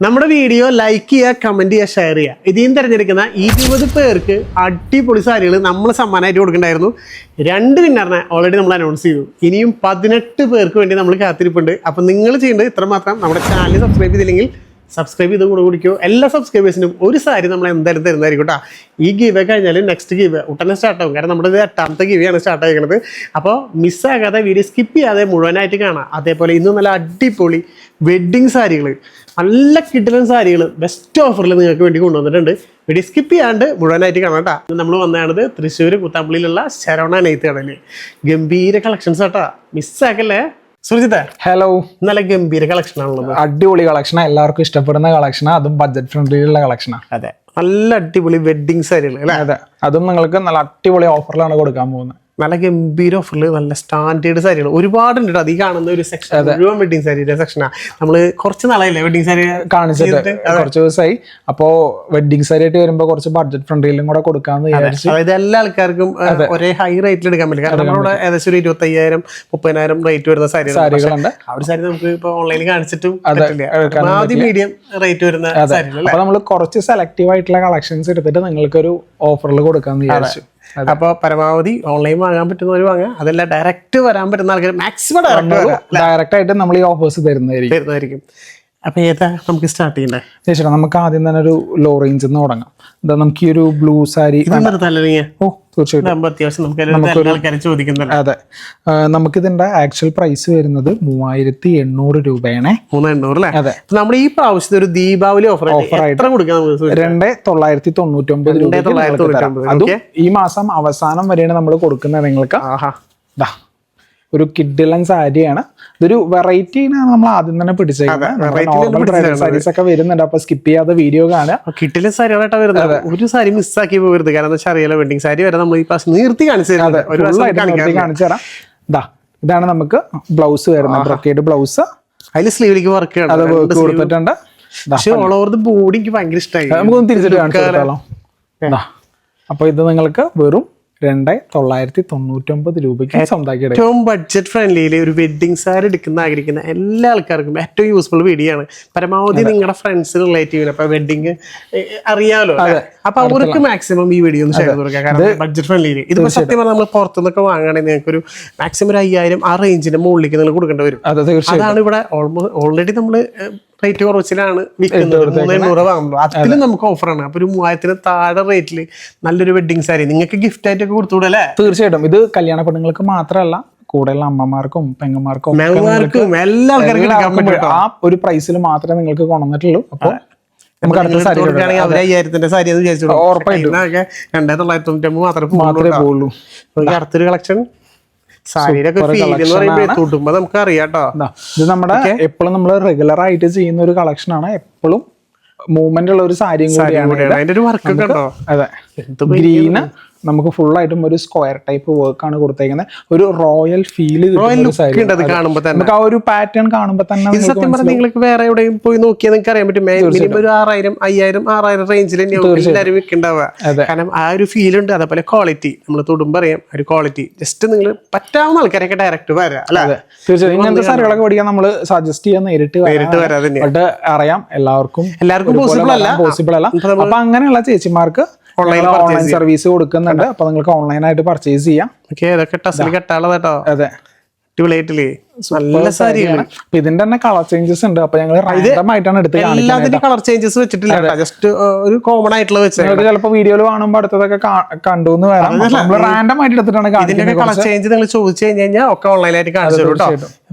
നമ്മുടെ video like ചെയ്യുക, comment ചെയ്യുക, ഷെയർ ചെയ്യുക. ഇതിൽ നിന്ന് തിരഞ്ഞെടുക്കുന്ന 20 പേർക്ക് അടിപൊളി സാരികൾ നമ്മൾ സമ്മാനമായിട്ട് കൊടുക്കണ്ടായിരുന്നു. 2 വിന്നറിനെ ഓൾറെഡി നമ്മൾ അനൗൺസ് ചെയ്തു. ഇനിയും 18 പേർക്ക് വേണ്ടി നമ്മൾ കാത്തിരിപ്പുണ്ട്. അപ്പം നിങ്ങൾ ചെയ്യേണ്ടത് ഇത്ര മാത്രം: നമ്മുടെ ചാനൽ സബ്സ്ക്രൈബ് ചെയ്തില്ലെങ്കിൽ സബ്സ്ക്രൈബ് ചെയ്ത് കൂടെ കുടിക്കുമോ. എല്ലാ സബ്സ്ക്രൈബേഴ്സിനും ഒരു സാരി നമ്മൾ എന്തായാലും തരുന്നതായിരിക്കും കേട്ടോ. ഈ ഗീവ് കഴിഞ്ഞാൽ നെക്സ്റ്റ് ഗീവ് ഉടനെ സ്റ്റാർട്ടാവും. കാരണം നമ്മുടെ 8ാമത്തെ ഗീവിയാണ് സ്റ്റാർട്ട് ആയിരിക്കുന്നത്. അപ്പോൾ മിസ്സാകാതെ വീഡിയോ സ്കിപ്പ് ചെയ്യാതെ മുഴുവനായിട്ട് കാണാം. അതേപോലെ ഇന്ന് നല്ല അടിപൊളി വെഡ്ഡിങ് സാരികൾ, നല്ല കിടിലൻ സാരികൾ ബെസ്റ്റ് ഓഫറിൽ നിങ്ങൾക്ക് വേണ്ടി കൊണ്ടുവന്നിട്ടുണ്ട്. വീഡിയോ സ്കിപ്പ് ചെയ്യാണ്ട് മുഴുവനായിട്ട് കാണാം കേട്ടോ. നമ്മൾ വന്നതാണത് തൃശ്ശൂർ കുത്താമ്പള്ളിയിലുള്ള ശരവണ നെയ്ത്ത് കടയിൽ. ഗംഭീര കളക്ഷൻസ് കേട്ടോ, മിസ്സാക്കല്ലേ. സുജിത, ഹലോ. നല്ല ഗംഭീര കളക്ഷൻ ആണുള്ളത്. അടിപൊളി കളക്ഷനാണ്, എല്ലാവർക്കും ഇഷ്ടപ്പെടുന്ന കളക്ഷനാണ്, അതും ബഡ്ജറ്റ് ഫ്രണ്ട്ലിയുള്ള കളക്ഷനാണ്. അതെ, നല്ല അടിപൊളി വെഡ്ഡിങ് സാരികൾ അല്ലേ. അതെ, അതും നിങ്ങൾക്ക് നല്ല അടിപൊളി ഓഫറിലാണ് കൊടുക്കാൻ പോകുന്നത്. നല്ല ഗംഭീര ഓഫറിൽ നല്ല സ്റ്റാൻഡേർഡ് സാരികൾ ഒരുപാടുണ്ട്. അത് ഈ കാണുന്ന ഒരു സെക്ഷൻ മുഴുവൻ വെഡ്ഡിങ് സാരിയുടെ സെക്ഷനാണ്. നമ്മൾ കുറച്ച് നാളായില്ലേ വെഡ്ഡിങ് സാരി കാണിച്ചിട്ട്, കുറച്ച് ദിവസമായി. അപ്പോൾ വെഡ്ഡിങ് സാരി ആയിട്ട് വരുമ്പോൾ കുറച്ച് ബഡ്ജറ്റ് ഫ്രണ്ട്ലിയിലും കൂടെ കൊടുക്കാന്ന് വിചാരിച്ചു. അതായത് എല്ലാ ആൾക്കാർക്കും ഒരേ ഹൈ റേറ്റിൽ എടുക്കാൻ പറ്റില്ല. കാരണം നമ്മുടെ ഏകദേശം ഒരു 25,000 30,000 റേറ്റ് വരുന്ന സാരികളുണ്ട്. ആ ഒരു സാരി നമുക്ക് ഇപ്പൊ ഓൺലൈനിൽ കാണിച്ചിട്ടും ആദ്യം മീഡിയം റേറ്റ് വരുന്ന സാരികൾ. അപ്പൊ നമ്മൾ കുറച്ച് സെലക്റ്റീവ് ആയിട്ടുള്ള കളക്ഷൻസ് എടുത്തിട്ട് നിങ്ങൾക്കൊരു ഓഫറിൽ കൊടുക്കാന്ന് വിചാരിച്ചു. അപ്പോൾ പരമാവധി ഓൺലൈൻ വാങ്ങാൻ പറ്റുന്നവർ വാങ്ങാം. അതല്ല ഡയറക്റ്റ് വരാൻ പറ്റുന്ന ആൾക്കാർ മാക്സിമം ഡയറക്റ്റ് ആയിട്ട് നമ്മൾ ഈ ഓഫേഴ്സ് തരുന്നതായിരിക്കും. അപ്പൊ ഏതാ നമുക്ക് സ്റ്റാർട്ട് ചെയ്യണ്ടേ? ചേട്ടാ, നമുക്ക് ആദ്യം തന്നെ ഒരു ലോ റേഞ്ചിൽ നിന്ന് തുടങ്ങാം. എന്താ, നമുക്ക് ഈ ഒരു ബ്ലൂ സാരി. ഓ തീർച്ചയായിട്ടും, അതെ. നമുക്കിതിന്റെ ആക്ച്വൽ പ്രൈസ് വരുന്നത് 3,800 രൂപയാണ്. 3,800 അല്ലേ? നമ്മുടെ ഈ പ്രാവശ്യത്തെ ഒരു ദീപാവലി ഓഫറായിട്ട് 2,999 രൂപ. അതും ഈ മാസം അവസാനം വരെയാണ് നമ്മൾ കൊടുക്കുന്നത് നിങ്ങൾക്ക്. ഒരു കിഡിലൻ സാരിയാണ്. ഇതൊരു വെറൈറ്റിനാണ് നമ്മൾ ആദ്യം തന്നെ പിടിച്ചേക്കുന്നത്. സാരീസ് ഒക്കെ വരുന്നുണ്ട്, അപ്പൊ സ്കിപ്പ് ചെയ്യാതെ വീഡിയോ കാണുക. കിഡിലൻ സാരികളായിട്ടാ വരുന്നത്. ഒരു സാരി മിസ്സാക്കി പോകരുത്. കാരണം എന്താ അറിയാലോ, വെഡിങ് സാരി വരെ നമ്മൾ ഈ പ്രാവശ്യം നീർത്തി കാണിച്ചു തരാം. ഇതാണ് നമുക്ക് ബ്ലൗസ് വരുന്നത്, ബ്രൊക്കേഡ് ബ്ലൗസ്. അതിൽ സ്ലീവിലേക്ക് വർക്ക് കൊടുത്തിട്ടുണ്ട്. പക്ഷെ ഓൾ ഓവർ ദ ബോഡി എനിക്ക് ഭയങ്കര ഇഷ്ടമായി. നമുക്കൊന്ന് തിരിച്ചിട്ട് കാണിച്ചു. അപ്പൊ ഇത് നിങ്ങൾക്ക് വെറും 2,999 രൂപയ്ക്ക് സ്വന്തമാക്കി. ഏറ്റവും ബഡ്ജറ്റ് ഫ്രണ്ട്ലിയിൽ ഒരു വെഡ്ഡിങ് സാരി എടുക്കുന്ന ആഗ്രഹിക്കുന്ന എല്ലാ ആൾക്കാർക്കും ഏറ്റവും യൂസ്ഫുൾ വീഡിയോ ആണ്. പരമാവധി നിങ്ങളുടെ ഫ്രണ്ട്സ് റിലേറ്റീവിന് അപ്പൊ വെഡ്ഡിങ് അറിയാലോ, അപ്പൊ അവർക്ക് മാക്സിമം ഈ വീഡിയോ ഒന്ന് ഷെയർ ചെയ്ത് കൊടുക്കുക. കാരണം ബഡ്ജറ്റ് ഫ്രണ്ട്ലിയിൽ ഇതിപ്പോ സത്യം പറഞ്ഞാൽ നമ്മൾ പുറത്തുനിന്നൊക്കെ വാങ്ങുകയാണെങ്കിൽ നിങ്ങൾക്ക് ഒരു മാക്സിമം ഒരു 5,000 ആ റേഞ്ചിന്റെ മുകളിലേക്ക് നിങ്ങൾ കൊടുക്കേണ്ടി വരും. അതാണ് ഇവിടെ ഓൾറെഡി നമ്മള് റേറ്റ് കുറച്ചിലാണ് വിൽക്കുന്നത്. 3,800 വാങ്ങുമ്പോൾ അതിലും നമുക്ക് ഓഫറാണ്. അപ്പൊ ഒരു 3,000 താഴെ റേറ്റിൽ നല്ലൊരു വെഡ്ഡിങ് സാരി നിങ്ങൾക്ക് ഗിഫ്റ്റ് ആയിട്ടൊക്കെ കൊടുത്തുകൂടല്ലേ? തീർച്ചയായിട്ടും. ഇത് കല്യാണ പെണ്ണുങ്ങൾക്ക് മാത്രമല്ല, കൂടെയുള്ള അമ്മമാർക്കും പെങ്ങന്മാർക്കും എല്ലാ ആൾക്കാർക്കും ആ ഒരു പ്രൈസിൽ മാത്രമേ നിങ്ങൾക്ക് കൊണ്ടുവന്നിട്ടുള്ളൂ. അപ്പൊ നമുക്ക് അടുത്ത സാരി 5,000 സാരി എന്ന് വിചാരിച്ചു. ഉറപ്പായിട്ടും 2,999 മാത്രമേ പോകുള്ളൂ. അടുത്തൊരു കളക്ഷൻ സാരിയുടെ തൊടുമ്പോ നമുക്ക് അറിയാട്ടോ. ഇത് നമ്മുടെ എപ്പോഴും നമ്മൾ റെഗുലർ ആയിട്ട് ചെയ്യുന്ന ഒരു കളക്ഷൻ ആണ്. എപ്പോഴും മൂവ്മെന്റ് ഉള്ള ഒരു സാരിയും കൂടിയാണ്. അതിന്റെ ഒരു വർക്ക് കേട്ടോ. അതെ, ഗ്രീന് നമുക്ക് ഫുൾ ആയിട്ടും ഒരു സ്ക്വയർ ടൈപ്പ് വർക്ക് ആണ് കൊടുത്തേക്കുന്നത്. ഒരു റോയൽ ഫീൽ നമുക്ക് ആ ഒരു പാറ്റേൺ കാണുമ്പോൾ തന്നെ സത്യം പറഞ്ഞാൽ നിങ്ങൾക്ക് വേറെ എവിടെയും പോയി നോക്കിയാൽ നിങ്ങൾക്ക് അറിയാൻ പറ്റും. മിനിമം ഒരു 6,000 5,000 6,000 റേഞ്ചിൽ എല്ലാവരും വിൽക്കുന്നുണ്ടാവുക. കാരണം ആ ഒരു ഫീൽ ഉണ്ട്. അതേപോലെ ക്വാളിറ്റി നമ്മൾ തൊടുമ്പോൾ അറിയാം ഒരു ക്വാളിറ്റി. ജസ്റ്റ് നിങ്ങൾ പറ്റാവുന്ന ആൾക്കാരൊക്കെ ഡയറക്റ്റ് വരാം അല്ലെ? തീർച്ചയായും. ഇങ്ങനത്തെ സാരികളൊക്കെ പഠിക്കാൻ നമ്മൾ സജസ്റ്റ് ചെയ്യാൻ നേരിട്ട് വരാം. അറിയാം എല്ലാവർക്കും പോസിബിൾ അല്ല. അപ്പൊ അങ്ങനെയുള്ള ചേച്ചിമാർക്ക് ഓൺലൈൻ സർവീസ് കൊടുക്കുന്നുണ്ട്. അപ്പൊ നിങ്ങൾക്ക് ഓൺലൈനായിട്ട് പർച്ചേസ് ചെയ്യാം. അതെ, നല്ല സാരിയാണ്. ഇതിന്റെ തന്നെ കളർ ചേഞ്ചസ് ഉണ്ട്. അപ്പൊ ഞങ്ങൾ റാൻഡം ആയിട്ടാണ് എടുത്ത് കളർ ചേഞ്ചസ് വെച്ചിട്ടില്ല, ജസ്റ്റ് ഒരു കോമൺ ആയിട്ടുള്ള വെച്ചത്. ചിലപ്പോ വീഡിയോയിൽ കാണുമ്പോൾ അടുത്തതൊക്കെ കണ്ടു എന്ന് വരാം. നമ്മൾ റാൻഡം ആയിട്ട് എടുത്തിട്ടാണ് ഇതിന്റെ കളർ ചേഞ്ച് നിങ്ങൾ ചോദിച്ചു കഴിഞ്ഞാൽ ഒക്കെ ഓൺലൈനായിട്ട് കാണിച്ചു കേട്ടോ.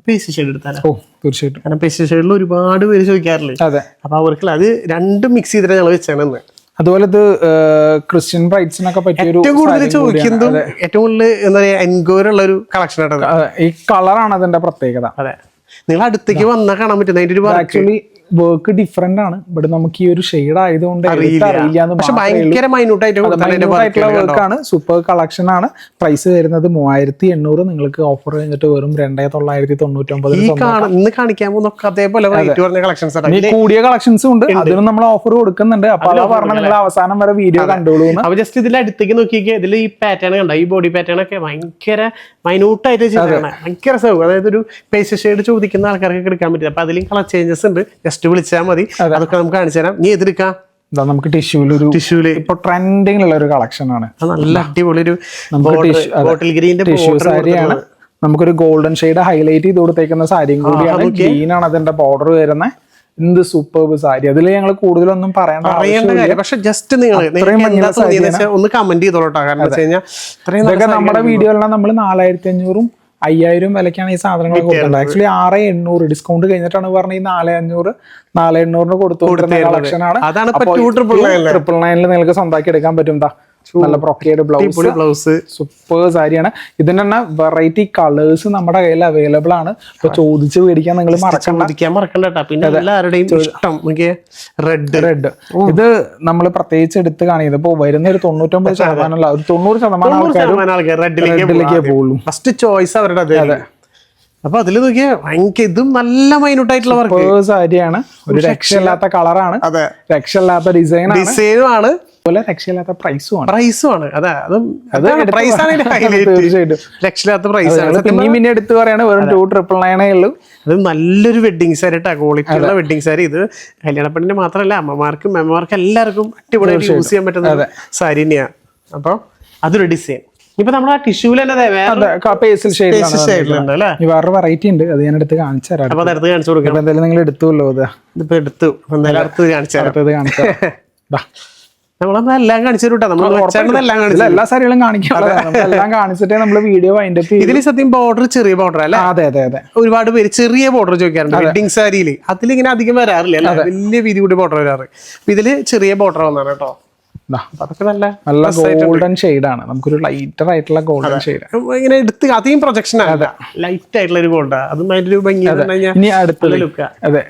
പേസ്റ്റ് ഷെയ്ഡ് എടുത്താലോ? തീർച്ചയായിട്ടും. കാരണം പേസ്റ്റ് ഷെയ്ഡിൽ ഒരുപാട് പേര് ചോദിക്കാറില്ലേ? അതെ. അപ്പൊ അവർക്ക് അത് രണ്ടും മിക്സ് ചെയ്തിട്ട് ഞങ്ങൾ വെച്ചാണ്. അതുപോലെ ഇത് ക്രിസ്ത്യൻ ബ്രൈഡ്സിനൊക്കെ പറ്റിയ ഏറ്റവും കൂടുതൽ ചോദിക്കുന്നതും ഏറ്റവും കൂടുതൽ എന്താ പറയാ എൻക്വയറി ഉള്ള ഒരു കളക്ഷൻ ആണ്. ഈ കളറാണ് അതിന്റെ പ്രത്യേകത. അതെ, നിങ്ങൾ അടുത്തേക്ക് വന്നാൽ കാണാൻ പറ്റും. അതിന്റെ ഒരു ആക്ച്വലി വർക്ക് ഡിഫറെന്റ് ആണ്. ഇവിടെ നമുക്ക് ഈ ഒരു ഷെയ്ഡ് ആയതുകൊണ്ട് വർക്കാണ്. സൂപ്പർ കളക്ഷൻ ആണ്. പ്രൈസ് വരുന്നത് 3,800. നിങ്ങൾക്ക് ഓഫർ കഴിഞ്ഞിട്ട് വെറും 2,999. കൂടിയ കളക്ഷൻസും ഉണ്ട്, അതിനും നമ്മൾ ഓഫർ കൊടുക്കുന്നുണ്ട്. അപ്പൊ അത് പറഞ്ഞാൽ നിങ്ങൾ അവസാനം വരെ വീഡിയോ കണ്ടോളൂ. അപ്പൊ ജസ്റ്റ് ഇതിൽ അടുത്തേക്ക് നോക്കിക്കേ. ഇതിൽ ഈ പാറ്റേൺ കണ്ട, ഈ ബോഡി പാറ്റേൺ ഒക്കെ ഭയങ്കര മൈന്യൂട്ടായിട്ട് ചെയ്താണ്. ഭയങ്കര സൗകര്യം. അതായത് ഒരു പേസ്റ്റ് ഷെയ്ഡ് ചോദിക്കുന്ന ആൾക്കാർക്ക് എടുക്കാൻ പറ്റില്ല. അപ്പൊ അതിലും കളർ ചേഞ്ചസ് ഉണ്ട്. ജസ്റ്റ് വിളിച്ചാൽ മതി. അതൊക്കെ നമുക്ക് കാണിച്ചു തരാം. നീ എതിർക്കാം നമുക്ക് ടിഷ്യൂല് ഇപ്പൊ ട്രെൻഡിങ്ങിലുള്ള ഒരു കളക്ഷൻ ആണ്. നല്ല അടിപൊളി ഒരു ബോട്ടിൽ ഗ്രീന്റെ ടിഷ്യൂ സാരിയാണ്. നമുക്കൊരു ഗോൾഡൻ ഷെയ്ഡ് ഹൈലൈറ്റ് ചെയ്ത് കൊടുത്തേക്കുന്ന സാരിയും കൂടിയാണ്. ഗ്രീൻ ആണ് അതിന്റെ ബോർഡർ വരുന്നത്. എന്ത് സൂപ്പർബ് സാരി. അതിൽ ഞങ്ങൾ കൂടുതലൊന്നും പറയേണ്ട കാര്യം. പക്ഷെ ജസ്റ്റ് നിങ്ങൾ ഒന്ന് കമന്റ് ചെയ്തോളട്ടോ. കാരണം ഇതൊക്കെ നമ്മുടെ വീഡിയോയിലാണ് നമ്മൾ 4500 5000 വിലക്കാണ് ഈ സാധനങ്ങൾ കൊടുക്കുന്നത്. ആക്ച്വലി 6800 ഡിസ്കൗണ്ട് കഴിഞ്ഞിട്ടാണ് പറഞ്ഞ ഈ 4500 4800 കൊടുത്തുകൊണ്ടിരുന്ന കളക്ഷൻ ആണ്. 999 നിങ്ങൾക്ക് സ്വന്തമാക്കി എടുക്കാൻ പറ്റും. നല്ല ബ്രോക്കേഡ് ബ്ലൗസ് സൂപ്പർ സാരിയാണ്. ഇതിന്റെ തന്നെ വെറൈറ്റി കളേഴ്സ് നമ്മുടെ കയ്യിൽ അവൈലബിൾ ആണ്. ഇപ്പൊ ചോദിച്ച് മേടിക്കാൻ നിങ്ങൾ മറക്കണ്ട. പിന്നെ എല്ലാവരുടെയും ഇഷ്ടം റെഡ്. ഇത് നമ്മൾ പ്രത്യേകിച്ച് എടുത്ത് കാണിക്കുന്നത് ഇപ്പൊ വരുന്ന ഒരു 99% ഒരു 90% ആൾക്കാർ റെഡിലേക്കേ പോകുള്ളൂ. ഫസ്റ്റ് ചോയ്സ് അവരുടെ. അപ്പൊ അതില് നോക്കിയാ ഇതും നല്ല മൈന്യൂട്ട് ആയിട്ടുള്ള വർക്ക് സാരിയാണ്. ഒരു രക്ഷയില്ലാത്ത കളറാണ്, രക്ഷയില്ലാത്ത ഡിസൈനുമാണ്, രക്ഷയില്ലാത്ത പ്രൈസുമാണ്. പിന്നെ എടുത്ത് പറയാണ് വെറും 2,999 ഉള്ളൂ. അത് നല്ലൊരു വെഡിങ് സാരി കേട്ടോ, ക്വാളിറ്റി ഉള്ള വെഡിങ് സാരി. ഇത് കല്യാണപ്പെണ്ണിന് മാത്രമല്ല, അമ്മമാർക്കും മെമ്മമാർക്കും എല്ലാവർക്കും അടിപൊളിയായിട്ട് യൂസ് ചെയ്യാൻ പറ്റുന്ന സാരി തന്നെയാണ്. അപ്പൊ അതൊരു ഡിസൈൻ. ഇപ്പൊ നമ്മുടെ ടിഷ്യൂല് തന്നെ വേറെ വെറൈറ്റി ഉണ്ട്, അത് ഞാൻ എടുത്ത് കാണിച്ചു തരാം. അപ്പൊ അടുത്ത് കാണിച്ചു കൊടുക്കാം. എന്തായാലും നിങ്ങൾ എടുത്തുല്ലോ. ഇതിപ്പോ എടുത്തു, എന്തായാലും അടുത്ത് കാണിച്ചു നമ്മളെല്ലാം കാണിച്ചു എല്ലാ സാരികളും കാണിക്കാം കാണിച്ചിട്ടേ നമ്മള് വീഡിയോ വൈൻഡ് അപ്പ്. ഇതിൽ സത്യം ബോർഡർ ചെറിയ ബോർഡർ അല്ല? അതെ അതെ അതെ. ഒരുപാട് പേര് ചെറിയ ബോർഡർ ചോദിക്കാറുണ്ട് വെഡിങ് സാരിയിൽ. അതിലിങ്ങനെ അധികം വരാറില്ല, വലിയ വീതി കൂടി ബോർഡർ വരാറ്. ഇതില് ചെറിയ ബോർഡർ വന്നാണ് കേട്ടോ. നല്ല ഗോൾഡൻ ഷെയ്ഡ് ആണ്. നമുക്കൊരു ലൈറ്റർ ആയിട്ടുള്ള ഗോൾഡൻ ഷെയ്ഡ് ഇങ്ങനെ എടുത്ത് അധികം പ്രൊജക്ഷൻ ആണ്, ലൈറ്റ് ആയിട്ടുള്ള ഒരു ഗോൾഡ്. അതും അതിന്റെ ഒരു ഭംഗി. ഇനി അടുത്ത അതെ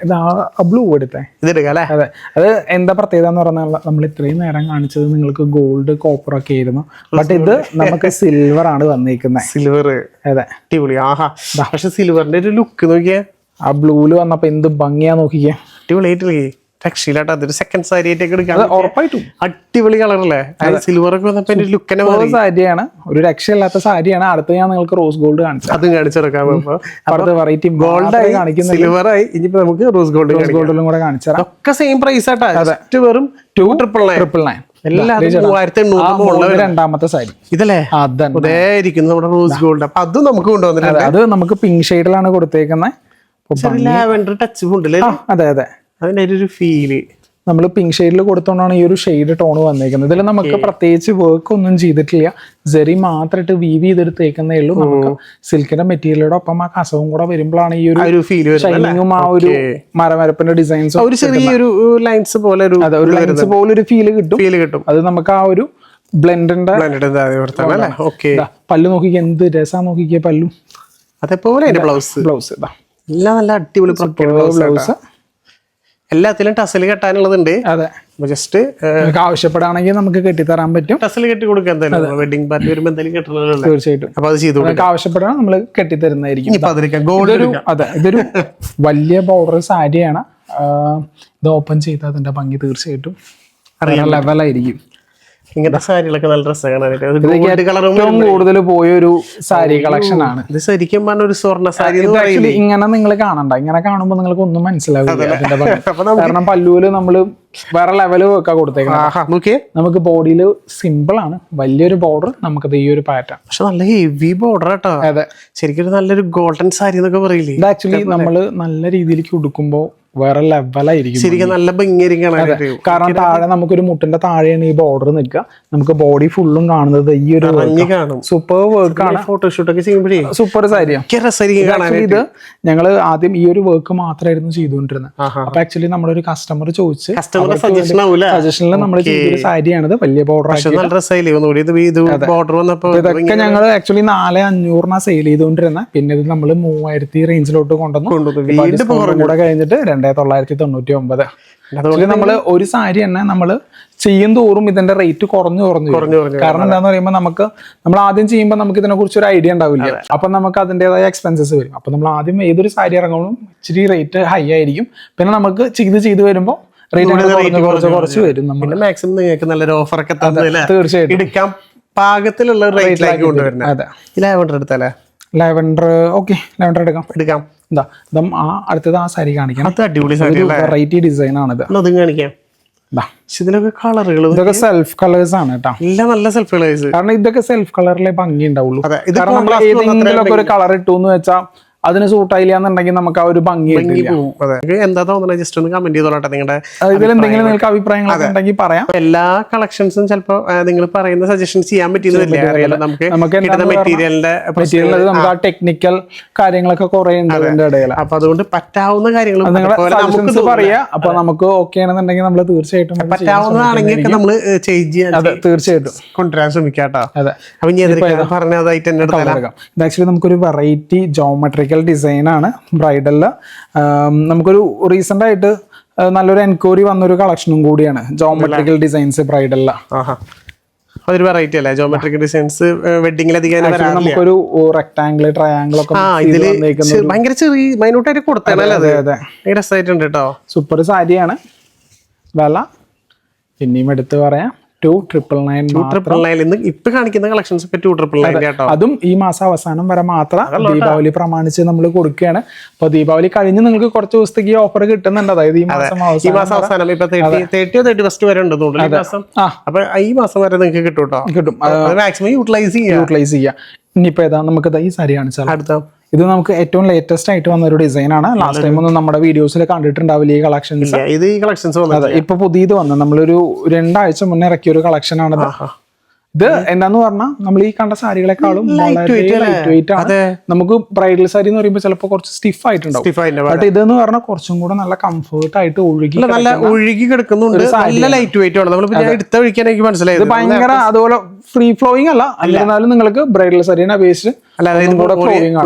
ബ്ലൂ എടുത്തേ ഇതെടുക്കാം അല്ലെ? അതെ. അത് എന്താ പ്രത്യേകത എന്ന് പറഞ്ഞാൽ നമ്മൾ ഇത്രയും നേരം കാണിച്ചത് നിങ്ങൾക്ക് ഗോൾഡ് കോപ്പർ ഒക്കെ ആയിരുന്നു. ബട്ട് ഇത് നമുക്ക് സിൽവർ ആണ് വന്നിരിക്കുന്നത്. സിൽവർ അതെ, അടിപൊളി. ആഹാ. പക്ഷെ സിൽവറിന്റെ ഒരു ലുക്ക് നോക്കിയേ, ആ ബ്ലൂല് വന്നപ്പോ എന്ത് ഭംഗിയാ നോക്കിക്കേ. അടിപൊളിയായിട്ടില്ലേ? രക്ഷയിലാട്ടോ. അതൊരു സെക്കൻഡ് സാരി ആയിട്ടൊക്കെ എടുക്കാം. ഉറപ്പായിട്ടും അടിപൊളി കളറല്ലേ? സിൽവർ ഒക്കെ വന്നപ്പോ ലുക്ക് സാരിയാണ്. ഒരു രക്ഷയില്ലാത്ത സാരിയാണ്. അടുത്ത് ഞാൻ നിങ്ങൾക്ക് റോസ് ഗോൾഡ് കാണിച്ചു, അതും കാണിച്ചെടുക്കാം. വെറൈറ്റി ഗോൾഡ് ആയി കാണിക്കുന്നത്, സിൽവർ ആയി. ഇനിയിപ്പോ നമുക്ക് റോസ് ഗോൾഡിലും കൂടെ കാണിച്ചു തരാം. ഒക്കെ സെയിം പ്രൈസ് ആട്ടാ. ജസ്റ്റ് വെറും 2,999. രണ്ടാമത്തെ സാരി ഇതല്ലേ? അതേയിരിക്കുന്നു നമ്മുടെ റോസ് ഗോൾഡ്. അപ്പൊ അതും നമുക്ക് കൊണ്ടുവന്നിട്ടുണ്ട്. അത് നമുക്ക് പിങ്ക് ഷെയ്ഡിലാണ് കൊടുത്തേക്കുന്നത്. ലാവെൻഡർ ടച്ച് ഉണ്ടല്ലേ? അതെ അതെ. അതിന്റെ ഒരു ഫീല് നമ്മൾ പിങ്ക് ഷെയ്ഡിൽ കൊടുത്തോണ്ടാണ് ഈ ഒരു ഷെയ്ഡ് ടോൺ വന്നേക്കുന്നത്. ഇതിൽ നമുക്ക് പ്രത്യേകിച്ച് വർക്ക് ഒന്നും ചെയ്തിട്ടില്ല, ജെറി മാത്രമായിട്ട് വീവ് ചെയ്തെടുത്തേക്കുന്നേ ഉള്ളൂ. നമുക്ക് സിൽക്കിന്റെ മെറ്റീരിയലോടെ ഒപ്പം ആ കസവും കൂടെ വരുമ്പോഴാണ് ഈ ഒരു ഷൈനിങ്ങും ആ ഒരു മരമരപ്പിന്റെ ഡിസൈൻസും ഒരു ചെറിയൊരു ലൈൻസ് പോലെ ഒരു ലൈൻസ് പോലെ ഒരു ഫീല് കിട്ടും. അത് നമുക്ക് ആ ഒരു ബ്ലെൻഡിന്റെ പല്ലു നോക്കിക്കേ, എന്ത് രസാ നോക്കിക്കേ പല്ലു. അതേപോലെ ബ്ലൗസ് എല്ലാം നല്ല അടിപൊളി ബ്ലൗസ്. എല്ലാത്തിലും ടസൽ കെട്ടാനുള്ളതുണ്ട്. അതെ, ജസ്റ്റ് ആവശ്യപ്പെടുകയാണെങ്കിൽ നമുക്ക് കെട്ടിത്തരാൻ പറ്റും. ടസൽ കെട്ടി കൊടുക്കാൻ വെഡിങ് പാർട്ടി വരുമ്പോൾ എന്തായാലും കെട്ടുന്നത് തീർച്ചയായിട്ടും. അപ്പൊ അത് ചെയ്തു ആവശ്യപ്പെടാൻ നമ്മൾ കെട്ടിത്തരുന്നതായിരിക്കും. ഗോൾഡ്. അതെ, ഇതൊരു വലിയ ബോർഡർ സാരിയാണ്. ഇത് ഓപ്പൺ ചെയ്താൽ അതിന്റെ ഭംഗി തീർച്ചയായിട്ടും ലെവലായിരിക്കും. ഇങ്ങനത്തെ സാരികളൊക്കെ നല്ല രസമാണ്. കൂടുതൽ പോയൊരു സാരി കളക്ഷൻ ആണ് ഇത്. ശരിക്കും പറഞ്ഞ ഒരു സ്വർണ്ണ സാരി. ഇങ്ങനെ നിങ്ങൾ കാണണ്ട, ഇങ്ങനെ കാണുമ്പോ നിങ്ങൾക്ക് ഒന്നും മനസ്സിലാവില്ല. കാരണം പല്ലുവില് നമ്മള് വേറെ ലെവല് ഒക്കെ കൊടുത്തേക്കുന്നത്. നമുക്ക് ബോഡിയിൽ സിമ്പിൾ ആണ്, വലിയൊരു ബോർഡർ. നമുക്കത് ഈ ഒരു പാറ്റേൺ, പക്ഷെ നല്ല ഹെവി ബോർഡർ കേട്ടോ. അതെ, ശരിക്കും നല്ലൊരു ഗോൾഡൻ സാരി എന്നൊക്കെ പറയില്ലേ? ഇത് ആക്ച്വലി നമ്മള് നല്ല രീതിയിലേക്ക് ഉടുക്കുമ്പോ വേറെ ലെവലായിരിക്കും. ശരിക്കും നല്ല ഭംഗിയായിരിക്കും. കാരണം താഴെ നമുക്കൊരു മുട്ടിന്റെ താഴെയാണ് ഈ ബോർഡർ നിൽക്കുക. നമുക്ക് ബോഡി ഫുള്ളും കാണുന്നത് ഈ ഒരു സൂപ്പർ വർക്ക് ആണ്. ഫോട്ടോഷൂട്ടൊക്കെ ചെയ്യുമ്പോഴേ സൂപ്പർ സാരിയാണ്. ഇത് ഞങ്ങള് ആദ്യം ഈ ഒരു വർക്ക് മാത്രമായിരുന്നു ചെയ്തുകൊണ്ടിരുന്നത്. അപ്പൊ ആക്ച്വലി നമ്മളൊരു കസ്റ്റമർ ചോദിച്ച് സജഷനിൽ നമ്മൾ ചെയ്തൊരു സാരിയാണിത്. വലിയ ബോർഡർ. ഇതൊക്കെ ഞങ്ങൾ ആക്ച്വലി 4,500 സെയിൽ ചെയ്തുകൊണ്ടിരുന്നത്. പിന്നെ ഇത് നമ്മള് 3,000 റേഞ്ചിലോട്ട് കൊണ്ടുവന്നു. കൂടെ കഴിഞ്ഞിട്ട് 2,999. നമ്മള് ഒരു സാരി തന്നെ നമ്മള് ചെയ്യും തോറും ഇതിന്റെ റേറ്റ് കുറഞ്ഞു. കാരണം എന്താന്ന് പറയുമ്പോൾ നമ്മൾ ആദ്യം ചെയ്യുമ്പോൾ നമുക്ക് ഇതിനെ കുറിച്ച് ഒരു ഐഡിയ ഉണ്ടാവില്ല. അപ്പൊ നമുക്ക് അതിൻ്റെതായ എക്സ്പെൻസസ് വരും. അപ്പൊ നമ്മൾ ആദ്യം ഏതൊരു സാരി ഇറങ്ങുമ്പോഴും ഇച്ചിരി റേറ്റ് ഹൈ ആയിരിക്കും. പിന്നെ നമുക്ക് ചെയ്ത് വരുമ്പോൾ റേറ്റ് കുറച്ച് വരും. നമ്മൾ മാക്സിമം നിങ്ങൾക്ക് നല്ലൊരു ഓഫർ ഒക്കെ തീർച്ചയായിട്ടും എടുക്കാം പാകത്തിലുള്ള റേറ്റിലേക്ക് കൊണ്ടുവരുന്നത്. ലാവെൻഡർ എടുത്താലേ? ലാവൻഡർ. ഓക്കെ, ലാവൻഡർ എടുക്കാം. എന്താ ഇതും അടുത്തത് ആ സാരി കാണിക്കാം. അടിപൊളി വെറൈറ്റി ഡിസൈൻ ആണിത്. അതും കാണിക്കാം. ഇതിലൊക്കെ കളറുകൾ, ഇതൊക്കെ സെൽഫ് കളേഴ്സ് ആണ് കേട്ടോ. എല്ലാം നല്ല സെൽഫ് കളേഴ്സ്. കാരണം ഇതൊക്കെ സെൽഫ് കളറിലെ ഭംഗി ഉണ്ടാവുള്ളൂ. കാരണം നമ്മൾ ഏതെങ്കിലും ഒരു കളർ ഇട്ടു എന്ന് വെച്ചാൽ അതിന് സൂട്ടായില്ല എന്നുണ്ടെങ്കിൽ നമുക്ക് ആ ഒരു ഭംഗി എന്താ തോന്നുന്നത് ജസ്റ്റ് ഒന്ന് കമന്റ് ചെയ്തോളട്ടെ. നിങ്ങളുടെ ഇതിൽ എന്തെങ്കിലും നിങ്ങൾക്ക് അഭിപ്രായങ്ങളൊക്കെ ഉണ്ടെങ്കിൽ പറയാം. എല്ലാ കളക്ഷൻസും ചിലപ്പോ നിങ്ങൾ പറയുന്ന സജഷൻ ചെയ്യാൻ പറ്റിയെന്നില്ല. നമുക്ക് മെറ്റീരിയലിന്റെ നമുക്ക് ആ ടെക്നിക്കൽ കാര്യങ്ങളൊക്കെ കുറെ ഉണ്ട് അതിന്റെ ഇടയിൽ. അപ്പൊ അതുകൊണ്ട് പറ്റാവുന്ന കാര്യങ്ങൾ നമുക്ക് പറയാം. അപ്പൊ നമുക്ക് ഓക്കെ ആണെന്നുണ്ടെങ്കിൽ നമ്മൾ തീർച്ചയായിട്ടും പറ്റാവുന്നതാണെങ്കിൽ നമ്മൾ ചേഞ്ച് ചെയ്യാൻ തീർച്ചയായിട്ടും കൊണ്ടുവരാൻ ശ്രമിക്കാട്ടോ. അതെ, അപ്പൊ ഞാൻ പറഞ്ഞതായിട്ട് എന്നെ ഇത് ആക്ച്വലി നമുക്കൊരു വെറൈറ്റി ജോമെട്രിക്കൽ ഡിസൈൻ ആണ് ബ്രൈഡലില്. നമുക്കൊരു റീസെന്റ് ആയിട്ട് നല്ലൊരു എൻക്വയറി വന്നൊരു കളക്ഷനും കൂടിയാണ് ജോമെട്രിക്കൽ ഡിസൈൻസ് ബ്രൈഡലില്. അതൊരു വെറൈറ്റി അല്ലേ ജോമെട്രിക്കൽ ഡിസൈൻസ് വെഡിങ്ങിലധികം. നമുക്കൊരു റെക്ടാംഗിൾ, ട്രയാംഗിൾ ഒക്കെ ഭയങ്കര ചെറിയ മൈന്യൂട്ടായിട്ട് കൊടുത്തല്ലേ. രസമായിട്ടുണ്ട് കേട്ടോ. സൂപ്പർ സാരിയാണ്. വില പിന്നെയും എടുത്ത് പറയാം 2,999. ഇപ്പൊ കാണിക്കുന്ന കളക്ഷൻസ് ഒക്കെ 2,999 കേട്ടോ. അതും ഈ മാസം അവസാനം വരെ മാത്രം ദീപാവലി പ്രമാണിച്ച് നമ്മൾ കൊടുക്കുകയാണ്. അപ്പൊ ദീപാവലി കഴിഞ്ഞ് നിങ്ങൾക്ക് കുറച്ച് ദിവസത്തേക്ക് ഈ ഓഫർ കിട്ടുന്നുണ്ട്. അതായത് ഈ മാസം അവസാനം ഇപ്പൊ 30 31 വരെ ഉണ്ട്. അപ്പൊ ഈ മാസം വരെ നിങ്ങൾക്ക് കിട്ടും. മാക്സിമം യൂട്ടിലൈസ് ചെയ്യാം. ഇനിയിപ്പോ ഏതാ നമുക്ക് ഈ സാരി കാണിച്ചാൽ അടുത്ത ഇത് നമുക്ക് ഏറ്റവും ലേറ്റസ്റ്റ് ആയിട്ട് വന്ന ഒരു ഡിസൈൻ ആണ്. ലാസ്റ്റ് ടൈം ഒന്നും നമ്മുടെ വീഡിയോസിൽ കണ്ടിട്ടുണ്ടാവില്ല ഈ കളക്ഷൻസ്. അതെ, ഇപ്പൊ പുതിയത് വന്നു. നമ്മളൊരു 2 ആഴ്ച മുന്നേ ഇറക്കിയ ഒരു കളക്ഷൻ ആണ്. ഇത് എന്താന്ന് പറഞ്ഞാൽ നമ്മൾ ഈ കണ്ട സാരികളെക്കാളും ലൈറ്റ് വെയിറ്റ് ആണ്. നമുക്ക് ബ്രൈഡൽ സാരി എന്ന് പറയുമ്പോൾ ചിലപ്പോൾ കുറച്ച് സ്റ്റിഫ് ആയിട്ടുണ്ടാവും. ബട്ട് ഇതെന്ന് പറഞ്ഞാൽ കുറച്ചും കൂടെ നല്ല കംഫർട്ട് ആയിട്ട് ഒഴുകി കിടക്കുന്നുണ്ട്. ലൈറ്റ് വെയിറ്റ് ആണ്. എടുത്ത ഒഴിക്കാൻ എനിക്ക് മനസ്സിലായത് ഭയങ്കര അതുപോലെ ഫ്രീ ഫ്ലോയിങ് അല്ല. എന്നിരുന്നാലും നിങ്ങൾക്ക് ബ്രൈഡൽ സാരിനെ അപേക്ഷിച്ച്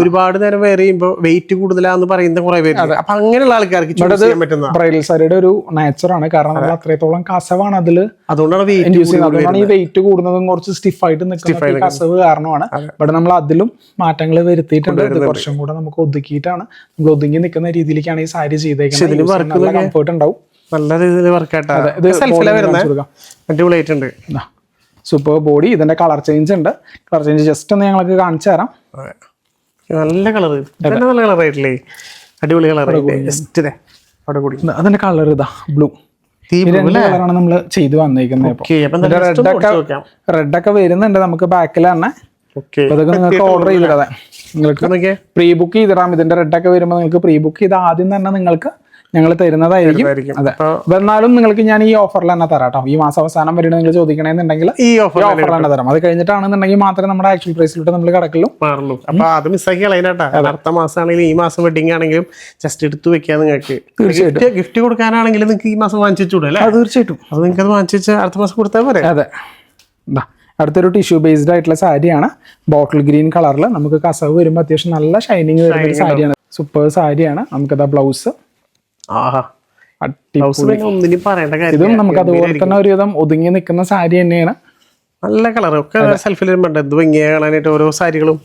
ഒരുപാട് നേരം വെയർ ചെയ്യുമ്പോൾ വെയിറ്റ് കൂടുതലാന്ന് പറയുന്ന കുറെ പേര്. അപ്പൊ അങ്ങനെയുള്ള ആൾക്കാർക്ക് ബ്രൈഡൽ സാരിയുടെ ഒരു നേച്ചറാണ്. കാരണം നമ്മൾ അത്രത്തോളം കസവാണ് അതില്. അതുകൊണ്ടാണ് ഈ വെയിറ്റ് കൂടുന്നതും കുറച്ച് സ്റ്റിഫായിട്ട് നിൽക്കുന്ന കസവ് കാരണമാണ്. ഇവിടെ നമ്മൾ അതിലും മാറ്റങ്ങൾ വരുത്തിയിട്ടുണ്ട്. കുറച്ചും കൂടെ നമുക്ക് ഒതുക്കിയിട്ടാണ്, നമ്മൾ ഒതുങ്ങി നിൽക്കുന്ന രീതിയിലേക്കാണ് ഈ സാരി ചെയ്തേക്കുന്നത്. നല്ല കംഫർട്ട് ഉണ്ടാവും. നല്ല രീതിയിൽ വർക്ക് അടിപൊളിയായിട്ടുണ്ട്. Super body. ഇതിന്റെ കളർ ചേഞ്ച് ഉണ്ട്. കളർ ചേഞ്ച് ജസ്റ്റ് ഒന്ന് ഞങ്ങൾക്ക് കാണിച്ചു തരാം. നല്ല കളർ, നല്ല കളറായിട്ടില്ലേ. അടിപൊളി കളർ. അതിന്റെ കളർ ഇതാ ബ്ലൂ. കളറാണ് നമ്മൾ ചെയ്ത് വന്നേക്കുന്നത്. റെഡൊക്കെ വരുന്നുണ്ട് നമുക്ക് ബാക്കിൽ തന്നെ. അതൊക്കെ നിങ്ങൾക്ക് ഓർഡർ ചെയ്തിടാം. നിങ്ങൾക്ക് പ്രീ ബുക്ക് ചെയ്തിടാം. ഇതിന്റെ റെഡൊക്കെ വരുമ്പോൾ നിങ്ങൾക്ക് പ്രീ ബുക്ക് ചെയ്ത് ആദ്യം തന്നെ നിങ്ങൾക്ക് ഞങ്ങൾ തരുന്നതായിരിക്കും. അതെ, എന്നാലും നിങ്ങൾക്ക് ഞാൻ ഈ ഓഫറിൽ തന്നെ തരാം കേട്ടോ. ഈ മാസം അവസാനം വരെ നിങ്ങൾ ചോദിക്കണമെന്നുണ്ടെങ്കിൽ ഈ ഓഫറിൽ തന്നെ തരാം. അത് കഴിഞ്ഞിട്ടാണെന്നുണ്ടെങ്കിൽ മാത്രമേ നമ്മുടെ ആക്ച്വൽ പ്രൈസിലോട്ട് നമ്മൾ കിടക്കുള്ളൂ. അപ്പൊ അത് മിസ്സാക്കി കളയാനാട്ടാ. അടുത്ത മാസമാണെങ്കിലും ഈ മാസം വെഡിങ് ആണെങ്കിലും ജസ്റ്റ് എടുത്തു വെക്കാൻ നിങ്ങൾക്ക്. തീർച്ചയായിട്ടും ഗിഫ്റ്റ് കൊടുക്കാനാണെങ്കിലും നിങ്ങൾക്ക് ഈ മാസം വാങ്ങിച്ചിട്ടൂടെ അല്ലേ? തീർച്ചയായിട്ടും. അത് നിങ്ങൾക്ക് അത് വാങ്ങിച്ച് അടുത്ത മാസം കൊടുത്താൽ പോരെ. അതെ. അടുത്തൊരു ടിഷ്യൂ ബേസ്ഡ് ആയിട്ടുള്ള സാരിയാണ്. ബോട്ടിൽ ഗ്രീൻ കളറിൽ നമുക്ക് കസവ് വരുമ്പോൾ അത്യാവശ്യം നല്ല ഷൈനിങ് വരുന്ന ഒരു സാരിയാണ്. സൂപ്പർ സാരിയാണ്. നമുക്കതാ ബ്ലൗസ്. ഇതും നമുക്ക് അതുപോലെ തന്നെ ഒരുവിധം ഒതുങ്ങി നിൽക്കുന്ന സാരി തന്നെയാണ്. നല്ല കളർ ഒക്കെ സെൽഫിൽ എന്ത് ഭംഗിയാ കാണാനായിട്ട്. ഓരോ സാരികളും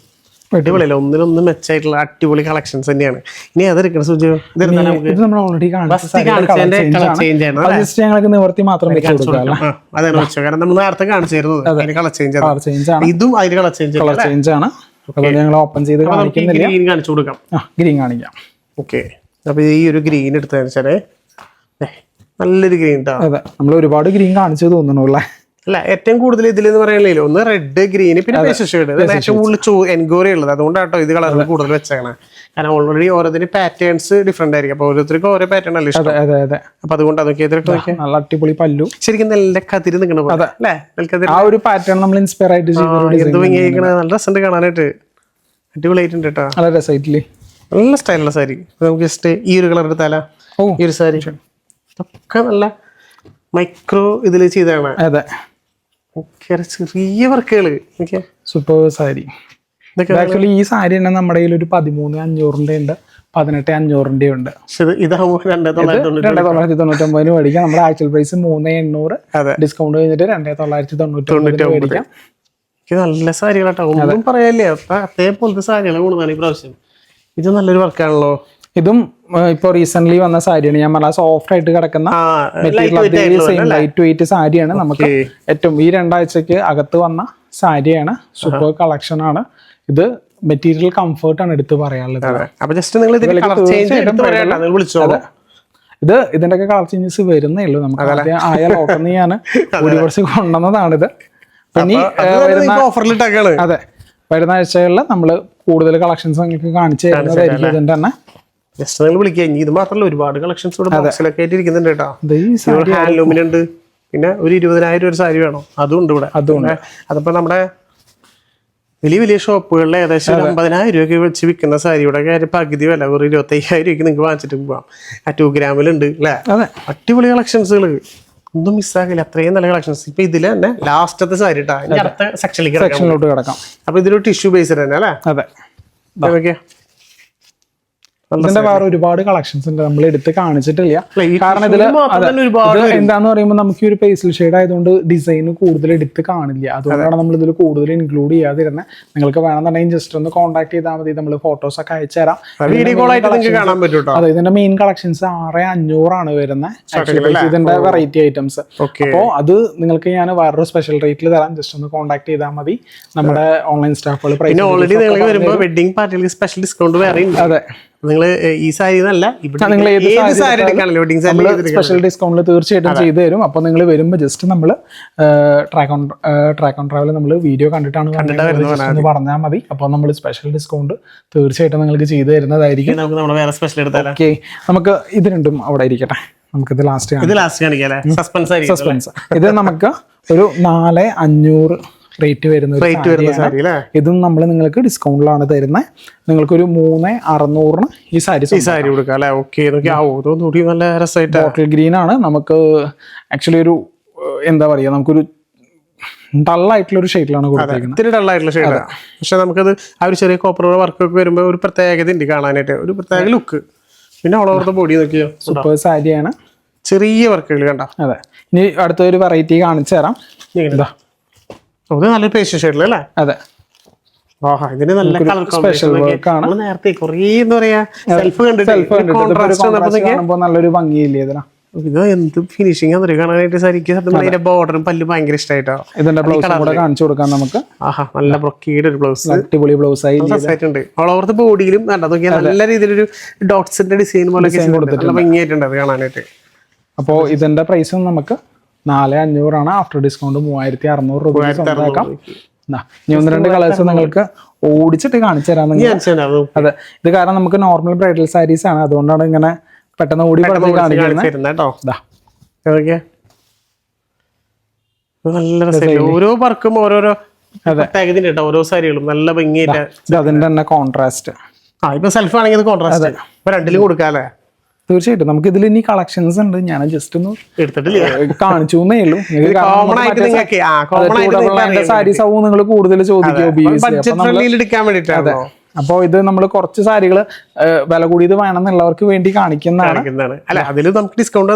അടിപൊളിയല്ല, ഒന്നിനൊന്നും മെച്ചായിട്ടുള്ള അടിപൊളി കളക്ഷൻസ് തന്നെയാണ്. ഇനി അതെടുക്കണം സുജു. നമ്മൾ ഓൾറെഡി ഞങ്ങൾക്ക് നിവർത്തി മാത്രം അതാണ് വെച്ചോ. കാരണം നമ്മൾ നേരത്തെ കാണിച്ചിരുന്നത് കളർ ചേഞ്ച്. ഇതും അതിന് കളർ ചേഞ്ച് ആണ്. ഞങ്ങൾ ഓപ്പൺ ചെയ്ത് ഗ്രീൻ കാണിച്ചു കൊടുക്കാം. ഗ്രീൻ കാണിക്കാം. ഓക്കെ, അപ്പൊ ഈ ഒരു ഗ്രീൻ എടുത്തതെന്ന് വെച്ചാല് നല്ലൊരു ഗ്രീൻ. അതെ, നമ്മൾ ഒരുപാട് ഗ്രീൻ കാണിച്ചു തോന്നുന്നു. അല്ല, ഏറ്റവും കൂടുതൽ ഇതിലെന്ന് പറയുന്നില്ല, ഒന്ന് റെഡ്, ഗ്രീൻ, പിന്നെ ഏറ്റവും കൂടുതൽ എൻക്വയറി ഉള്ളത്. അതുകൊണ്ടാട്ടോ ഇത് കളർ കൂടുതൽ വെച്ചാണ്. കാരണം ഓൾറെഡി ഓരോന്നിന് പാറ്റേൺസ് ഡിഫറെന്റ് ആയിരിക്കും. അപ്പൊ ഓരോരുത്തർക്കും ഓരോ പാറ്റേൺ അല്ലേ ഇഷ്ടം. അപ്പൊ അതുകൊണ്ട് അതൊക്കെ നല്ല അടിപൊളി പല്ലു. ശരിക്കും നല്ല കതിര് നിൽക്കണം അല്ലേ? ആ ഒരു പാറ്റേൺ നമ്മൾ ഇൻസ്പയർ ആയിട്ട് നല്ല രസമുണ്ട് കാണാനായിട്ട്. അടിപൊളിയായിട്ടുണ്ട് കേട്ടോ. നല്ല രസമായിട്ടില്ലേ? നല്ല സ്റ്റൈലുള്ള സാരി. നമുക്ക് ജസ്റ്റ് ഈ ഒരു കളർ എടുത്താലോ? ഈ ഒരു സാരി ഒക്കെ നല്ല മൈക്രോ ഇതിൽ ചെയ്തതാണ്. അതെ, ചെറിയ വർക്കുകള്. സൂപ്പർ സാരി. ആക്ച്വലി ഈ സാരി തന്നെ നമ്മുടെ കയ്യിൽ ഒരു 13,500 ഉണ്ട്, 18,500 ഉണ്ട്. 2,999 മേടിക്കാം. നമ്മുടെ ആക്ച്വൽ പ്രൈസ് 3,800. ഡിസ്കൗണ്ട് കഴിഞ്ഞിട്ട് 2,999 മേടിക്കാം. നല്ല സാരികളാട്ടോ, ഒന്നും പറയാല്ലേ. അതേപോലത്തെ സാരികളെ കൂടുതലാണ് ഈ പ്രാവശ്യം. ഇത് നല്ലൊരു വർക്കാണല്ലോ. ഇതും ഇപ്പൊ റീസെന്റ് വന്ന സാരിയാണ്. ഞാൻ നല്ല സോഫ്റ്റ് ആയിട്ട് കിടക്കുന്ന ലൈറ്റ് വെയിറ്റ് സാരിയാണ്. നമുക്ക് ഏറ്റവും ഈ 2 ആഴ്ചക്ക് അകത്ത് വന്ന സാരിയാണ്. സൂപ്പർ കളക്ഷൻ ആണ് ഇത്. മെറ്റീരിയൽ കംഫർട്ട് ആണ് എടുത്ത് പറയാനുള്ളത്. അപ്പൊ ജസ്റ്റ് നിങ്ങൾ ഇതിൽ കളർ ചേഞ്ച് എടുത്ത് പറയാട്ടോ, നിങ്ങൾ വിളിച്ചോളൂ. ഇതിന്റെ ഒക്കെ കളർ ചേഞ്ചസ് വരുന്നേ ഉള്ളൂ. നമുക്ക് ആദ്യം ആയ ലോട്ടന്ന് ഞാൻ കുറച്ച് കൊണ്ടുവന്നതാണിത്. പിന്നെ ഓഫറിലിട്ടൊക്കെയാണ്. അതെ, വരുന്ന ആഴ്ചകളിൽ നമ്മൾ കൂടുതൽ കളക്ഷൻസ് നിങ്ങൾക്ക് കാണിച്ചു തരുന്നതായിരിക്കും. ഇതിന്റെ തന്നെ ജസ്റ്റ് നിങ്ങൾ വിളിക്കുക. ഇനി ഇത് മാത്രമല്ല, ഒരുപാട് കളക്ഷൻസ് ഇവിടെ ബോക്സിലൊക്കെ ആയിട്ട് ഇരിക്കുന്നുണ്ട് കേട്ടോ. ഹാൻഡ്ലൂമിനുണ്ട്, പിന്നെ ഒരു 20,000 ഒരു സാരി വേണം, അതും ഉണ്ട് ഇവിടെ. അതപ്പോ നമ്മുടെ വലിയ വലിയ ഷോപ്പുകളിൽ ഏകദേശം 50,000 രൂപയ്ക്ക് വെച്ച് വിൽക്കുന്ന സാരിയുടെ പകുതി വില ഒരു 25,000 രൂപയ്ക്ക് നിങ്ങൾക്ക് വാങ്ങിച്ചിട്ട് പോകാം. ആ 2 ഗ്രാമിലുണ്ട് അല്ലേ, അടിപൊളി കളക്ഷൻസുകൾ, ഒന്നും മിസ്സാകില്ല, അത്രയും നല്ല കളക്ഷൻസ്. ഇപ്പൊ ഇതില് തന്നെ ലാസ്റ്റത്തെ സാരി ഇട്ടാ ഇനി അടുത്ത സെക്ഷനിലോട്ട് കിടക്കാം. അപ്പൊ ഇതൊരു ടിഷ്യൂ ബേസ്ഡ് തന്നെ അല്ലേ? അതെ, ഇതിന്റെ വേറെ ഒരുപാട് കളക്ഷൻസ് ഉണ്ട്, നമ്മൾ എടുത്ത് കാണിച്ചിട്ടില്ല. കാരണം ഇതില് എന്താന്ന് പറയുമ്പോൾ നമുക്ക് ഈ ഒരു പേസ്റ്റൽ ഷെയ്ഡ് ആയതുകൊണ്ട് ഡിസൈൻ കൂടുതൽ എടുത്ത് കാണില്ല. അതുകൊണ്ടാണ് നമ്മൾ ഇതിൽ കൂടുതൽ ഇൻക്ലൂഡ് ചെയ്യാതിരുന്നത്. നിങ്ങൾക്ക് വേണമെന്നുണ്ടെങ്കിൽ ജസ്റ്റ് ഒന്ന് കോൺടാക്ട് ചെയ്താൽ മതി, നമ്മൾ ഫോട്ടോസ് ഒക്കെ അയച്ചു തരാം. അതെ, ഇതിന്റെ മെയിൻ കളക്ഷൻസ് 6,500 വരുന്നത് ഇതിന്റെ വെറൈറ്റി ഐറ്റംസ്. അപ്പോൾ അത് നിങ്ങൾക്ക് ഞാൻ വേറൊരു സ്പെഷ്യൽ റേറ്റിൽ തരാം, ജസ്റ്റ് ഒന്ന് കോൺടാക്ട് ചെയ്താൽ മതി. നമ്മുടെ ഓൺലൈൻ സ്റ്റാഫുകൾ വെഡിങ് പാർട്ടികൾക്ക് സ്പെഷ്യൽ ഡിസ്കൗണ്ട് വേറെ. അതെ, നിങ്ങൾ ഈ സാരി സ്പെഷ്യൽ ഡിസ്കൗണ്ടിൽ തീർച്ചയായിട്ടും ചെയ്തു തരും. അപ്പൊ നിങ്ങൾ വരുമ്പോൾ ജസ്റ്റ് നമ്മൾ ട്രാക്ക് ഓൺ ട്രാവൽ നമ്മൾ വീഡിയോ കണ്ടിട്ടാണ് പറഞ്ഞാൽ മതി. അപ്പൊ നമ്മൾ സ്പെഷ്യൽ ഡിസ്കൗണ്ട് തീർച്ചയായിട്ടും നിങ്ങൾക്ക് ചെയ്തു തരുന്നതായിരിക്കും. ഓക്കെ, നമുക്ക് ഇത് രണ്ടും അവിടെ ഇരിക്കട്ടെ, നമുക്കിത് ലാസ്റ്റ് സസ്പെൻസ്. ഇത് നമുക്ക് ഒരു 4,500 റേറ്റ് വരുന്ന ഇതും നമ്മൾ നിങ്ങൾക്ക് ഡിസ്കൗണ്ടിലാണ് തരുന്നത്. നിങ്ങൾക്കൊരു 3,600 ഈ സാരി കൊടുക്കാം. ബോട്ടിൽ ഗ്രീൻ ആണ്. നമുക്ക് ആക്ച്വലി ഒരു എന്താ പറയാ, നമുക്കൊരു ഡള്ളായിട്ടുള്ള ഒരു ഷെയ്ഡിലാണ് കൊടുത്തിരിക്കുന്നത്. പക്ഷെ നമുക്കത് ആ ഒരു ചെറിയ കോപ്പർ വർക്കൊക്കെ വരുമ്പോൾ ഒരു പ്രത്യേകത ഉണ്ട് കാണാനായിട്ട്, ഒരു പ്രത്യേക ലുക്ക്. പിന്നെ ഓൾ ഓവർ ദ ബോഡി നോക്കിയോ, സൂപ്പർ സാരിയാണ്, ചെറിയ വർക്കുകൾ കണ്ട. അതെ, ഇനി അടുത്തൊരു വെറൈറ്റി കാണിച്ചു തരാം. നല്ല പേസ്റ്റൽ ഷെയ്ഡിൽ അല്ലേ? അതെ, ഇതിന് നല്ല കളർ സ്പെഷ്യൽ വർക്ക് ആണ്. നേരത്തെ കുറേ എന്താ പറയാ സെൽഫ് കണ്ടിട്ട് നല്ലൊരു ഭംഗിയില്ലേ ഇതിനാ. ഇത് എന്ത് ഫിനിഷിംഗ് ആണ് കാണാനായിട്ട്. സാരിക്ക് അതിന്റെ ബോർഡറും പല്ലും ഭയങ്കര ഇഷ്ടമായിട്ടോ. ഇതിന്റെ ബ്ലൗസ് കൂടെ കാണിച്ചു കൊടുക്കാം നമുക്ക്. നല്ല ബ്രൊക്കേഡ് ഒരു ബ്ലൗസ്, അടിപൊളി ബ്ലൗസ് ആയിട്ടുണ്ട്. ഓൾ ഓവർ ദ ബോഡിയിലും നല്ല രീതിയിലൊരു ഡോട്ട്സിന്റെ ഡിസൈൻ പോലെ ഭംഗിയായിട്ടുണ്ട് അത് കാണാനായിട്ട്. അപ്പോ ഇതിന്റെ പ്രൈസും നമുക്ക് 4,500 ആഫ്റ്റർ ഡിസ്കൗണ്ട് 3,600 രൂപ സ്വന്തമാക്കാം. ഇനി 1-2 കളേഴ്സ് നിങ്ങൾക്ക് ഓടിച്ചിട്ട് കാണിച്ചു തരാം. അതെ, ഇത് കാരണം നമുക്ക് നോർമൽ ബ്രൈഡൽ സാരീസ് ആണ്, അതുകൊണ്ടാണ് ഇങ്ങനെ പെട്ടെന്ന് ഓടി കാണിക്കുന്നത്. ഓരോ വർക്കും ഓരോരോ ഓരോ സാരികളും നല്ല ഭംഗിയായിട്ട്. അതിന്റെ തന്നെ കോൺട്രാസ്റ്റ്. ഇപ്പൊ സെൽഫ് ആണെങ്കിൽ കോൺട്രാസ്റ്റ് രണ്ടിലും കൊടുക്കാല്ലേ? തീർച്ചയായിട്ടും നമുക്ക് ഇതിൽ ഇനി കളക്ഷൻസ് ഉണ്ട്. ഞാൻ ജസ്റ്റ് ഒന്ന് കാണിച്ചു എന്നേ ഉള്ളൂ. സാരീസ് ആവും നിങ്ങൾ കൂടുതൽ ചോദിക്കുക. അപ്പൊ ഇത് നമ്മൾ കുറച്ച് സാരികൾ വില കൂടിയത് വേണമെന്നുള്ളവർക്ക് വേണ്ടി കാണിക്കുന്നതാണ്. അല്ല, അതിൽ നമുക്ക് ഡിസ്കൗണ്ട്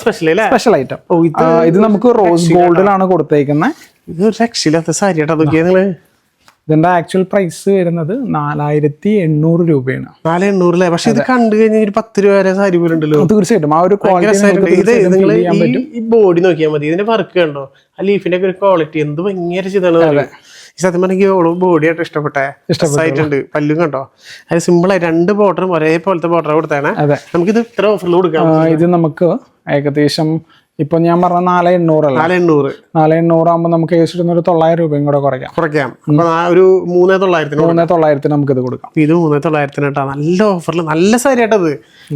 സ്പെഷ്യൽ ഐറ്റം. ഇത് നമുക്ക് റോസ് ഗോൾഡിലാണ് കൊടുത്തേക്കുന്നത്. ഇത് രക്ഷയില്ലാത്ത സാരിയാട്ടോ. നോക്കിയാ ഇതിന്റെ ആക്ച്വൽ പ്രൈസ് വരുന്നത് 4,800 രൂപയാണ്. 4,800 പക്ഷെ ഇത് കണ്ടു കഴിഞ്ഞാൽ 10 രൂപ വരെ സാരി പോലെ ഉണ്ടല്ലോ. തീർച്ചയായിട്ടും ആ ഒരു ഈ ബോഡി നോക്കിയാൽ മതി, ഇതിന്റെ വർക്ക് കണ്ടോ, ആ ലീഫിന്റെ ഒക്കെ ഒരു ക്വാളിറ്റി എന്ത് ഭയങ്കര ചെയ്താണ്. സത്യം പറഞ്ഞെങ്കിൽ ബോഡി ആയിട്ട് ഇഷ്ടപ്പെട്ടായിട്ടുണ്ട്. പല്ലും കണ്ടോ, അത് സിമ്പിൾ ആയി 2 ബോർഡറും ഒരേപോലത്തെ ബോർഡർ കൊടുത്താണ്. നമുക്കിത് ഇത്ര ഓഫറിൽ കൊടുക്കാം. ഇത് നമുക്ക് ഏകദേശം ഇപ്പൊ ഞാൻ പറഞ്ഞ 4,800 ആകുമ്പോൾ നമുക്ക് ഏകദേശം ഒരു 900 രൂപയും കൂടെ കുറയ്ക്കാം. ഒരു 3,900 നമുക്ക് ഇത് കൊടുക്കാം. ഇത് 3,900 കേട്ടോ, നല്ല ഓഫറിൽ നല്ല സാരി ആയിട്ടത്.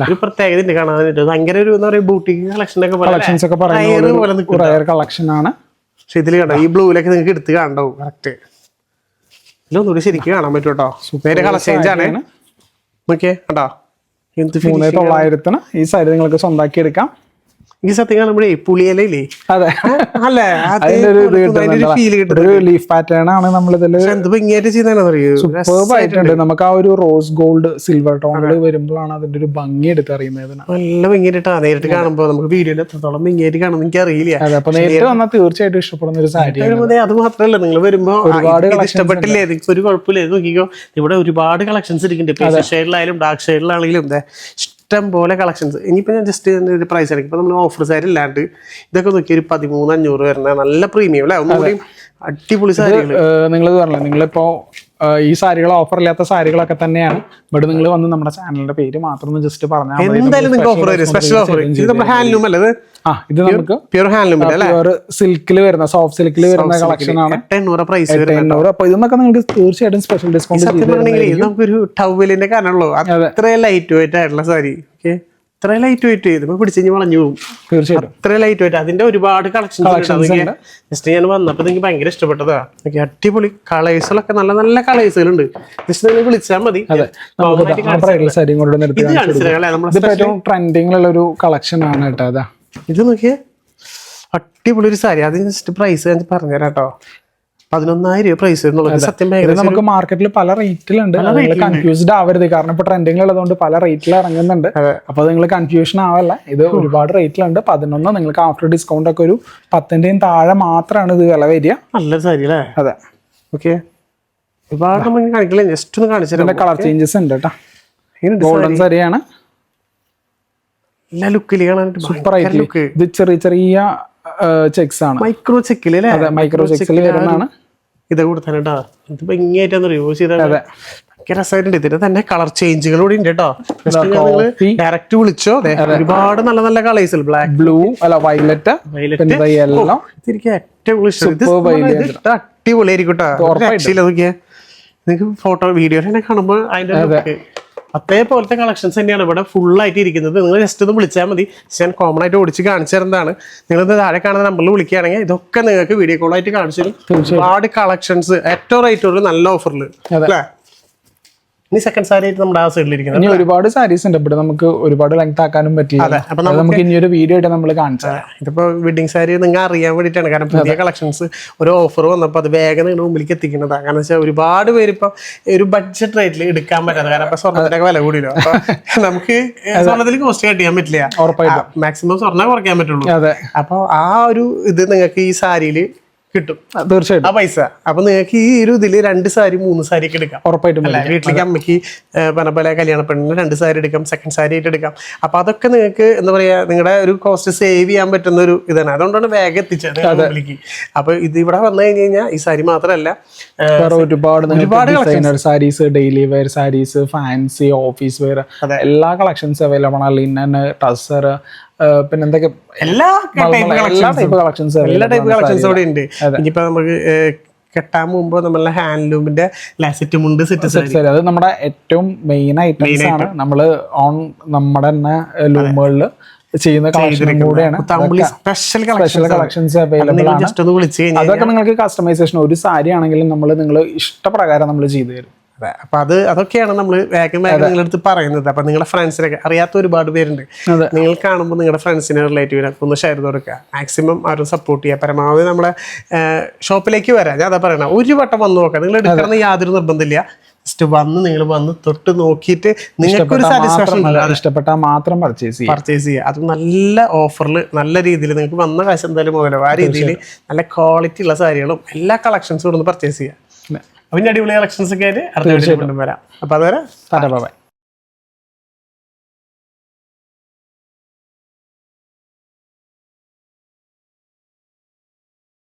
ഒരു പ്രത്യേകത കാണാനായിട്ട് ഭയങ്കര ഒരു എന്താ പറയുക ബൂട്ടിക് കളക്ഷൻസ് ഒക്കെ പറയുന്നത് കളക്ഷൻ ആണ്. പക്ഷെ ഇതിൽ കണ്ടോ, ഈ ബ്ലൂവിലൊക്കെ നിങ്ങൾക്ക് എടുത്ത് കാണണ്ടാവും. കറക്റ്റ് ഇതിലൊന്നുകൂടി ശരിക്കും കാണാൻ പറ്റും കേട്ടോ. നേരെ കളർ ചേഞ്ച് ആണ്. ഓക്കെ കണ്ടോ, 3,900 ഈ സാരി നിങ്ങൾക്ക് സ്വന്തമാക്കി എടുക്കാം. ഈ സത്യം കാണുമ്പോഴേ പുളിയല്ലേ? അതെ, അല്ലേ? ഒരു ലീഫ് പാറ്റേൺ ആണ് നമ്മൾ ഇതിൽ സൂപ്പർബായിട്ടുണ്ട്. നമുക്ക് ആ ഒരു റോസ് ഗോൾഡ് സിൽവർ ടോണിൽ വരുമ്പോഴാണ് അതിന്റെ ഒരു ഭംഗി എടുത്തറിയുന്നത്. നല്ല ഭംഗിയായിട്ടാ നേരിട്ട് കാണുമ്പോൾ. നമുക്ക് വീഡിയോയിൽ എത്രത്തോളം ഭംഗിയായിട്ട് കാണും എനിക്ക് അറിയില്ല. അപ്പൊ നേരിട്ട് വന്നാൽ തീർച്ചയായിട്ടും ഇഷ്ടപ്പെടുന്ന ഒരു സാരി. അത് മാത്രമല്ല, നിങ്ങൾ വരുമ്പോ ഒരുപാട് ഇഷ്ടപ്പെട്ടില്ലേ, ഒരു കുഴപ്പമില്ല, നോക്കിക്കോ ഇവിടെ ഒരുപാട് കളക്ഷൻസ് ഇരിക്കുന്നുണ്ട്. ഷെയ്ഡിലായാലും ഡാർക്ക് ഷെയ്ഡിലാണെങ്കിലും ഇഷ്ടം പോലെ കളക്ഷൻസ്. ഇനിയിപ്പോൾ ഞാൻ ജസ്റ്റ് ഒരു പ്രൈസ് ആയിരിക്കും. ഇപ്പോൾ നമ്മൾ ഓഫർ സാരി ഇല്ലാണ്ട് ഇതൊക്കെ നോക്കി ഒരു 13,500 വരുന്ന നല്ല പ്രീമിയം അല്ലേ, ഒന്നുകൂടി അടിപൊളി സാരികൾ. നിങ്ങൾ പറഞ്ഞില്ല, നിങ്ങളിപ്പോ ഈ സാരികൾ ഓഫർ ഇല്ലാത്ത സാരികളൊക്കെ തന്നെയാണ്. ഇവിടെ നിങ്ങൾ വന്ന് നമ്മുടെ ചാനലിന്റെ പേര് മാത്രം ഒന്ന് ജസ്റ്റ് പറഞ്ഞാൽ എന്തായാലും നിങ്ങൾക്ക് ഓഫർ വരും, സ്പെഷ്യൽ ഓഫർ. ഇത് നമ്മുടെ ഹാൻഡ്ലൂം അല്ലേ? ഇത് നമുക്ക് പ്യൂർ ഹാൻഡ്ലൂം പ്യൂർ സിൽക്കിൽ വരുന്ന, സോഫ്റ്റ് സിൽക്കിൽ വരുന്ന കളക്ഷൻ ആണ്. 800 പ്രൈസ്. 800. അപ്പൊ ഇതൊക്കെ നിങ്ങൾക്ക് തീർച്ചയായിട്ടും സ്പെഷ്യൽ ഡിസ്കൗണ്ട് നമുക്കൊരു ടവലിന്റെ കാരണമുള്ളൂ. അത്രയും ലൈറ്റ് വെയിറ്റ് ആയിട്ടുള്ള സാരി. ഓക്കെ, ഇത്ര ലൈറ്റ് വെയിറ്റ് ഇതിപ്പോ പിടിച്ചു വളഞ്ഞു പോകും. തീർച്ചയായിട്ടും അത്ര ലൈറ്റ് വെയിറ്റ്. അതിന്റെ ഒരുപാട് കളക്ഷൻസ് ജസ്റ്റ് ഞാൻ വന്നപ്പോ എനിക്ക് ഭയങ്കര ഇഷ്ടപ്പെട്ടതാ. അടിപൊളി കളേഴ്സുകളൊക്കെ, നല്ല നല്ല കളേഴ്സുകളുണ്ട്. ജസ്റ്റ് നിങ്ങൾ വിളിച്ചാൽ മതി. ട്രെൻഡിങ്ങിലുള്ള ഒരു കളക്ഷൻ ആണ് കേട്ടോ. അതാ ഇത് നോക്കിയേ, അടിപൊളി ഒരു സാരി. അതിന് ജസ്റ്റ് പ്രൈസ് ഞാൻ പറഞ്ഞുതരാം കേട്ടോ. 11,000 രൂപ പ്രൈസ് എന്നുള്ളത്. സത്യം നമുക്ക് മാർക്കറ്റിൽ പല റേറ്റിലുണ്ട്. കൺഫ്യൂസ്ഡ് ആവരുത്, കാരണം ഇപ്പൊ ട്രെൻഡിംഗ് ഉള്ളതുകൊണ്ട് പല റേറ്റിൽ ഇറങ്ങുന്നുണ്ട്. അപ്പൊ നിങ്ങൾ കൺഫ്യൂഷൻ ആവല്ല, ഇത് ഒരുപാട് റേറ്റിലുണ്ട്. 11 നിങ്ങൾക്ക് ആഫ്റ്റർ ഡിസ്കൗണ്ട് ഒക്കെ ഒരു 10ന്റെയും താഴെ മാത്രമാണ് ഇത് വില വരിക. നല്ലൊരു സാരി അല്ലേ? അതെ. ഓക്കെ, ഒരുപാട് നമുക്ക് കാണിക്കില്ല, ജസ്റ്റ് ഒന്ന് കാണിച്ചിട്ട്. കളർ ചേഞ്ചസ് ഉണ്ട് കേട്ടോ. ഗോൾഡൻ സാരിയാണ്. എല്ലാ ലുക്കിൽ സൂപ്പർ ആയിട്ട്. ഇത് ചെറിയ ചെറിയ ചെക്സ് ആണ്, മൈക്രോ ചെക്കിൽ. മൈക്രോ ചെക്സിൽ വരുന്നതാണ്. ഇത് കൊടുത്താ ഇത് ഭംഗിയായിട്ടാണ് യൂസ് ചെയ്തത്. ഭയങ്കര രസമായിട്ടുണ്ട്. ഇതിന് തന്നെ കളർ ചേഞ്ചുകൾ കൂടി ഉണ്ട് കേട്ടോ. ഡയറക്റ്റ് വിളിച്ചോ. ഒരുപാട് നല്ല നല്ല കളേഴ്സ്, ബ്ലാക്ക്, ബ്ലൂ, അല്ല വയലറ്റ്, യെല്ലോ. ഏറ്റവും അടിപൊളിയായിരിക്കും കേട്ടോ. നിങ്ങൾക്ക് ഫോട്ടോ വീഡിയോ തന്നെ കാണുമ്പോൾ അതിന്റെ അതേപോലത്തെ കളക്ഷൻസ് തന്നെയാണ് ഇവിടെ ഫുൾ ആയിട്ട് ഇരിക്കുന്നത്. നിങ്ങൾ ജസ്റ്റ് ഒന്ന് വിളിച്ചാൽ മതി. ഞാൻ കോമൺ ആയിട്ട് ഓടിച്ച് കാണിച്ചു തരുന്നതാണ്. നിങ്ങൾ താഴെ കാണുന്ന നമ്പറിൽ വിളിക്കുകയാണെങ്കിൽ ഇതൊക്കെ നിങ്ങൾക്ക് വീഡിയോ കോൾ ആയിട്ട് കാണിച്ചു തരും. ഒരുപാട് കളക്ഷൻസ് ഏറ്റവും റേറ്റ് നല്ല ഓഫറിൽ. ഇനി സെക്കൻഡ് സാരി ആയിട്ട് നമ്മുടെ ആ സൈഡിലിരിക്കുന്നത് ഒരുപാട് സാരീസ് ഉണ്ട്. ഇവിടെ നമുക്ക് ഒരുപാട് ലെങ്ത് ആക്കാനും പറ്റില്ല. അപ്പൊ നമുക്ക് ഇനി ഒരു വീഡിയോ ആയിട്ട് നമ്മൾ കാണിച്ചാൽ ഇതിപ്പോ വെഡിങ് സാരി നിങ്ങൾ അറിയാൻ വേണ്ടിയിട്ടാണ്. കാരണം പുതിയ കളക്ഷൻസ് ഒരു ഓഫർ വന്നപ്പോൾ അത് വേഗം നിങ്ങളുടെ മുമ്പിലേക്ക് എത്തിക്കുന്നതാണ്. കാരണം വെച്ചാൽ ഒരുപാട് പേര് ഇപ്പൊ ഒരു ബഡ്ജറ്റ് റേറ്റിൽ എടുക്കാൻ പറ്റാതെ, കാരണം ഇപ്പൊ സ്വർണ്ണത്തിനൊക്കെ വില കൂടിയല്ലോ. അപ്പൊ നമുക്ക് സ്വർണ്ണത്തിൽ കോസ്റ്റ് കട്ട് ചെയ്യാൻ പറ്റില്ല. മാക്സിമം സ്വർണ്ണം കുറയ്ക്കാൻ പറ്റുള്ളൂ. അപ്പൊ ആ ഒരു ഇത് നിങ്ങൾക്ക് ഈ സാരിയില് കിട്ടും തീർച്ചയായിട്ടും ആ പൈസ. അപ്പൊ നിങ്ങൾക്ക് ഈ ഒരു ഇതില് 2 സാരി 3 സാരി ഒക്കെ എടുക്കാം ഉറപ്പായിട്ടും. അല്ല, വീട്ടിലേക്ക് അമ്മയ്ക്ക് പല പല കല്യാണ പെണ്ണിന് 2 സാരി എടുക്കാം, സെക്കൻഡ് സാരി ആയിട്ട് എടുക്കാം. അപ്പൊ അതൊക്കെ നിങ്ങൾക്ക് എന്താ പറയാ, നിങ്ങളുടെ ഒരു കോസ്റ്റ് സേവ് ചെയ്യാൻ പറ്റുന്ന ഒരു ഇതാണ്. അതുകൊണ്ടാണ് വേഗം എത്തിച്ചത് മുമ്പിലേക്ക്. അപ്പൊ ഇത് ഇവിടെ വന്നു കഴിഞ്ഞ് കഴിഞ്ഞാൽ ഈ സാരി മാത്രമല്ല, ഒരുപാട് saris, daily wear saris, fancy, office wear, എല്ലാ കളക്ഷൻസ് അവൈലബിൾ ആണ്. ലിനൻ, ടസർ, പിന്നെ എന്തൊക്കെ എല്ലാ ടൈപ്പ് കളക്ഷൻസ് ഇവിടെ ഉണ്ട്. ഇനിയിപ്പോ നമുക്ക് കെട്ടാൻ മുമ്പ് നമ്മളെ ഹാൻഡ്ലൂമിന്റെ ലാസറ്റ് മുണ്ട് സെറ്റ്, അത് നമ്മുടെ ഏറ്റവും മെയിൻ ഐറ്റംസ് ആണ്. നമ്മള് നമ്മുടെ തന്നെ ലൂമുകളിൽ ചെയ്യുന്ന കളക്ഷൻ കൂടെയാണ്. സ്പെഷ്യൽ കളക്ഷൻസ് അവൈലബിൾ ആണ്. അതൊക്കെ നിങ്ങൾക്ക് കസ്റ്റമൈസേഷൻ, ഒരു സാരി ആണെങ്കിലും നിങ്ങൾ ഇഷ്ടപ്രകാരം നമ്മൾ ചെയ്തു തരും. അപ്പൊ അതൊക്കെയാണ് നമ്മൾ വേഗം നിങ്ങളുടെ അടുത്ത് പറയുന്നത്. അപ്പൊ നിങ്ങളുടെ ഫ്രണ്ട്സിനൊക്കെ അറിയാത്ത ഒരുപാട് പേരുണ്ട്. നിങ്ങൾ കാണുമ്പോൾ നിങ്ങളുടെ ഫ്രണ്ട്സിനെ റിലേറ്റീവിനൊക്കെ ഒന്ന് ഷെയർ ചെയ്ത് കൊടുക്കുക. മാക്സിമം അവരും സപ്പോർട്ട് ചെയ്യുക. പരമാവധി നമ്മളെ ഷോപ്പിലേക്ക് വരാം. ഞാൻ അതാ പറയണ, ഒരു വട്ടം വന്ന് നോക്കാം. നിങ്ങൾ എടുക്കണം യാതൊരു നിർബന്ധമില്ല. ജസ്റ്റ് നിങ്ങൾ വന്ന് തൊട്ട് നോക്കിയിട്ട് നിങ്ങൾക്കൊരു സാറ്റിസ്ഫാക്ഷൻ ഇഷ്ടപ്പെട്ടാൽ മാത്രം പർച്ചേസ് ചെയ്യുക. അത് നല്ല ഓഫറിൽ നല്ല രീതിയിൽ നിങ്ങൾക്ക് വന്ന കാശ് എന്തായാലും മുതലാവും. ആ രീതിയിൽ നല്ല ക്വാളിറ്റി ഉള്ള സാരികളും എല്ലാ കളക്ഷൻസും ഇവിടെ നിന്ന് പർച്ചേസ് ചെയ്യുക. അതിന്റെ അടിപൊളി കളക്ഷൻസ് ഒക്കെ ആയിട്ട് അടുത്ത വീഡിയോയിൽ കൊണ്ടുവരാം. അപ്പൊ അതുവരെ ബൈ.